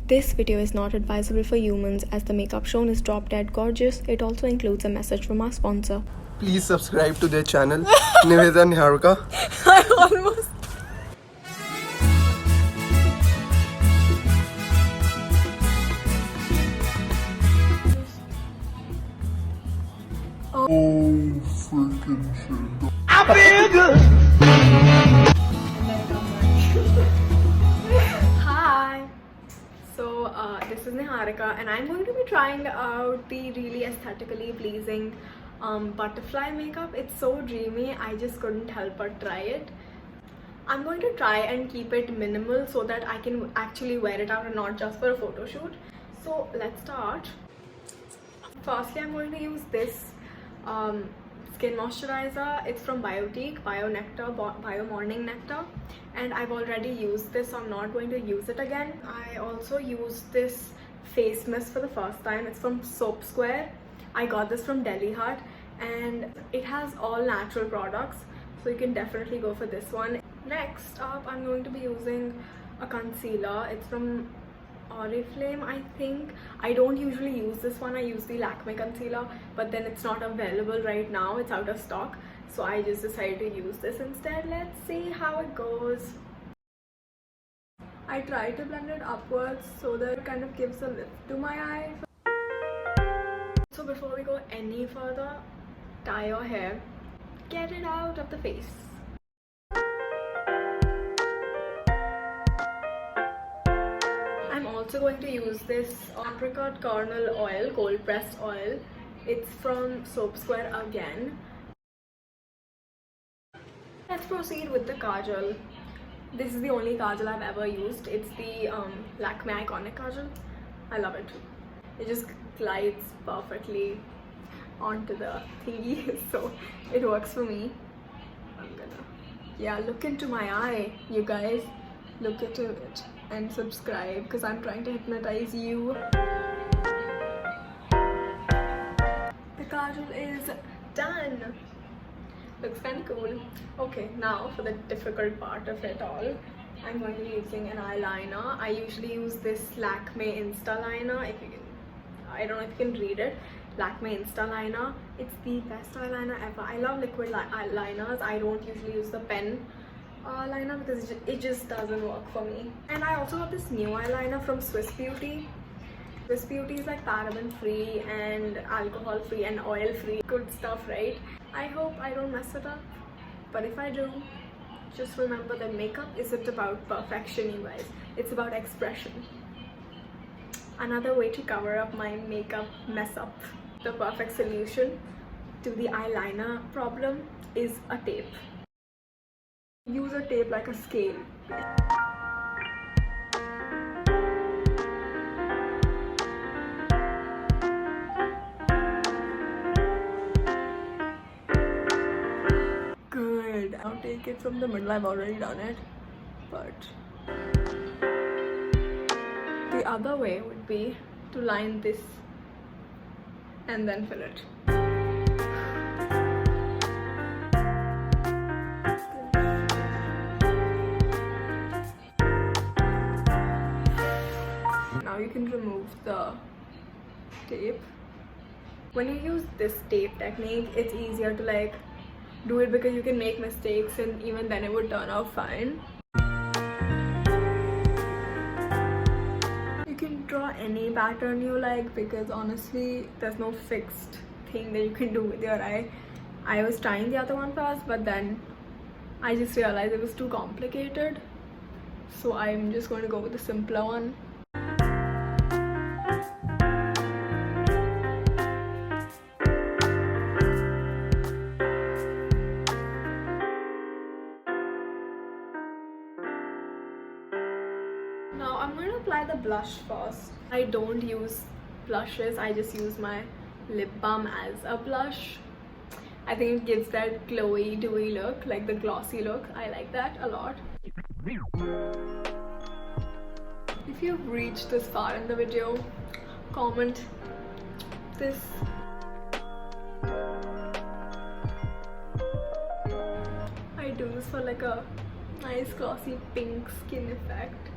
This video is not advisable for humans as the makeup shown is drop dead gorgeous. It also includes a message from our sponsor. Please subscribe to their channel, Niveda Niharika. I almost... Oh, freaking shit. I feel good. Hi! So, this is Niharika and I'm going to be trying out the really aesthetically pleasing butterfly makeup. It's so dreamy, I just couldn't help but try it. I'm going to try and keep it minimal so that I can actually wear it out and not just for a photo shoot. So, let's start. Firstly, I'm going to use this skin moisturizer. It's from Biotique, Bio Nectar, Bio Morning Nectar, and I've already used this, so I'm not going to use it again. I also used this face mist for the first time. It's from Soap Square. I got this from Delhi Hut and it has all natural products, so you can definitely go for this one. Next up, I'm going to be using a concealer. It's from Oriflame, I think. I don't usually use this one. I use the Lakme concealer, but then it's not available right now. It's out of stock, so I just decided to use this instead. Let's see how it goes. I try to blend it upwards so that it kind of gives a lift to my eye. So before we go any further, tie your hair, get it out of the face. I'm also going to use this apricot kernel oil, cold pressed oil. It's from Soap Square again. Let's proceed with the kajal. This is the only kajal I've ever used. It's the Lakme Iconic Kajal. I love it. It just glides perfectly onto the thingy, so it works for me. Look into my eye, you guys. Look into it and subscribe because I'm trying to hypnotize you. The kajal is done. Looks kind of cool. Okay, now for the difficult part of it all, I'm going to be using an eyeliner. I usually use this Lakme Insta Liner. If you can, I don't know if you can read it. Lakme Insta Liner. It's the best eyeliner ever. I love liquid eyeliners. I don't usually use the pen liner because it just doesn't work for me. And I also got this new eyeliner from Swiss Beauty. Swiss Beauty is like paraben free and alcohol free and oil free. Good stuff, right? I hope I don't mess it up, but if I do, just remember that makeup isn't about perfection, you guys. It's about expression. Another way to cover up my makeup mess up, the perfect solution to the eyeliner problem is a tape. Use a tape like a scale. Good. I'll take it from the middle. I've already done it, but the other way would be to line this and then fill it. Now you can remove the tape. When you use this tape technique, it's easier to like do it because you can make mistakes and even then it would turn out fine. You can draw any pattern you like because honestly there's no fixed thing that you can do with your eye. I was trying the other one first, but then I just realized it was too complicated, so I'm just going to go with the simpler one. Now I'm going to apply the blush first. I don't use blushes, I just use my lip balm as a blush. I think it gives that glowy, dewy look, like the glossy look. I like that a lot. If you've reached this far in the video, comment this. I do this for like a nice glossy pink skin effect.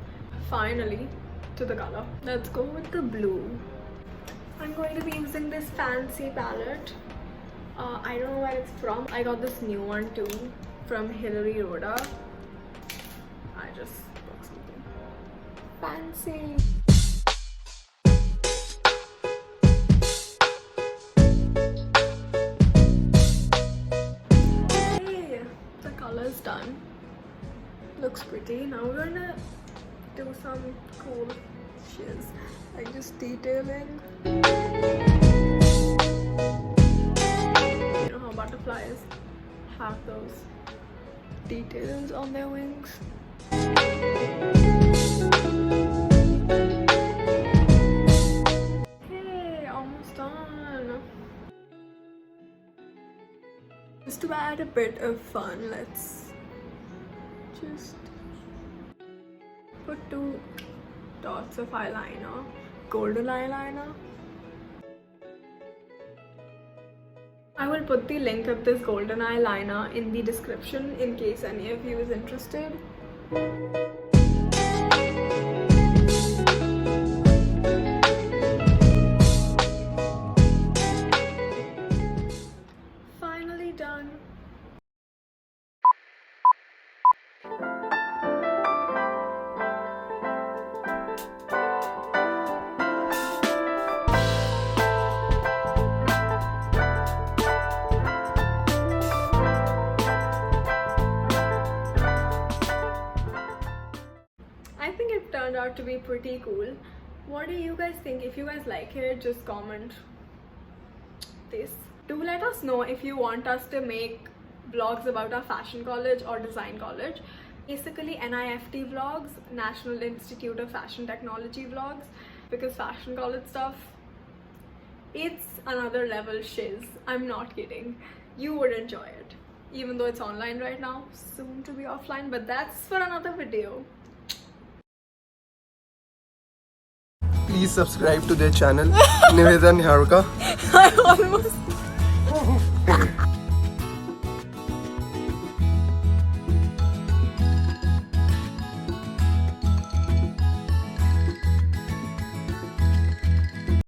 Finally, to the color. Let's go with the blue. I'm going to be using this fancy palette. I don't know where it's from. I got this new one too from Hillary Rhoda. I just bought something fancy. Okay, the color's done. Looks pretty. Now we're gonna do some cool shiz, like just detailing. You know how butterflies have those details on their wings? Hey, almost done. Just to add a bit of fun, let's just put 2 dots of eyeliner, golden eyeliner. I will put the link of this golden eyeliner in the description in case any of you is interested. Finally done. I think it turned out to be pretty cool. What do you guys think? If you guys like it, just comment this. Do let us know if you want us to make vlogs about our fashion college or design college. Basically NIFT vlogs, National Institute of Fashion Technology vlogs, because fashion college stuff, it's another level shiz. I'm not kidding. You would enjoy it. Even though it's online right now, soon to be offline, but that's for another video. Please subscribe to their channel, Niveda Niharuka. I almost